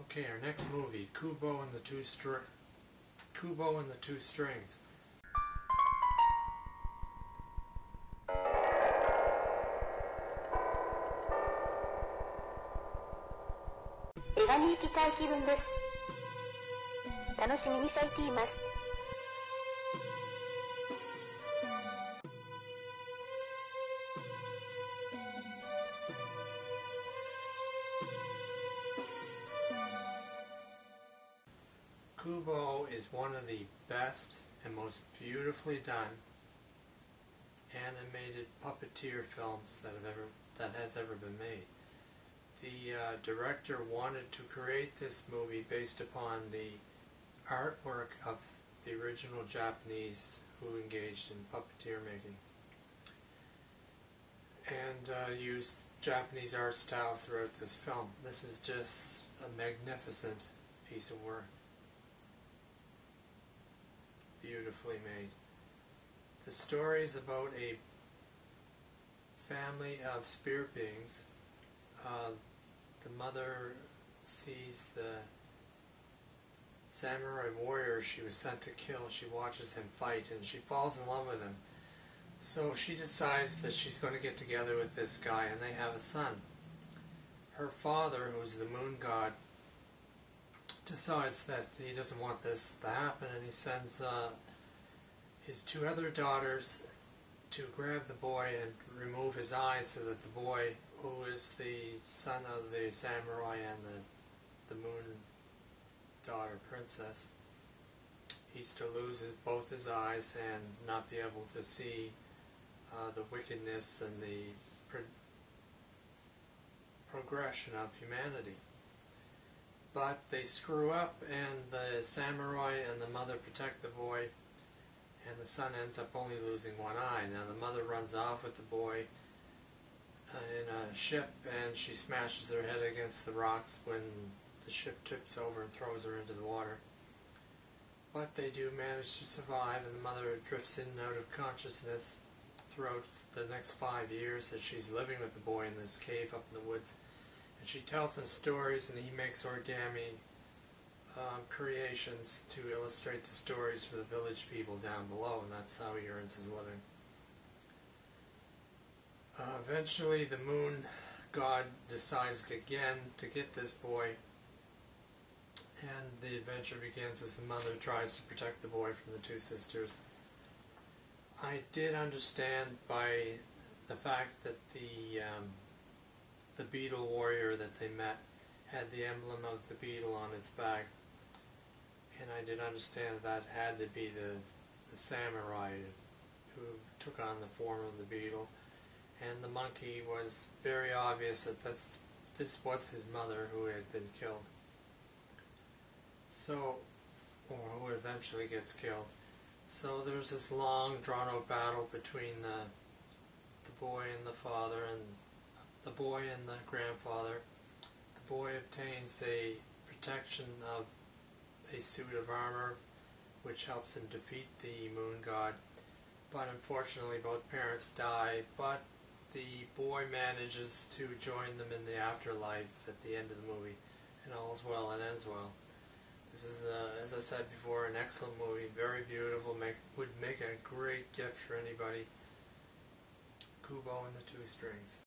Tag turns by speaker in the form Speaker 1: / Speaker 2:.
Speaker 1: Okay, our next movie, Kubo and the Two Strings.
Speaker 2: 映画に行きたい気分です。楽しみにされています。
Speaker 1: Kubo is one of the best and most beautifully done animated puppeteer films that has ever been made. The director wanted to create this movie based upon the artwork of the original Japanese who engaged in puppeteer making, and used Japanese art styles throughout this film. This is just a magnificent piece of work. Beautifully made. The story is about a family of spirit beings. The mother sees the samurai warrior she was sent to kill. She watches him fight and she falls in love with him. So she decides that she's going to get together with this guy, and they have a son. Her father, who's the moon god, decides that he doesn't want this to happen, and he sends his two other daughters to grab the boy and remove his eyes so that the boy, who is the son of the samurai and the moon daughter princess, he's to lose both his eyes and not be able to see the wickedness and the progression of humanity. But they screw up, and the samurai and the mother protect the boy, and the son ends up only losing one eye. Now the mother runs off with the boy in a ship, and she smashes her head against the rocks when the ship tips over and throws her into the water. But they do manage to survive, and the mother drifts in and out of consciousness throughout the next 5 years that she's living with the boy in this cave up in the woods. And she tells him stories, and he makes origami creations to illustrate the stories for the village people down below, and that's how he earns his living. Eventually the moon god decides again to get this boy, and the adventure begins as the mother tries to protect the boy from the two sisters. I did understand by the fact that the beetle warrior that they met had the emblem of the beetle on its back, and I did understand that had to be the samurai who took on the form of the beetle, and the monkey was very obvious that this was his mother who had been killed, so, or who eventually gets killed. So there's this long drawn-out battle between the boy and the father, and the boy and the grandfather. The boy obtains a protection of a suit of armor which helps him defeat the moon god, but unfortunately both parents die, but the boy manages to join them in the afterlife at the end of the movie, and all's well and ends well. This is, as I said before, an excellent movie, very beautiful, would make a great gift for anybody. Kubo and the Two Strings.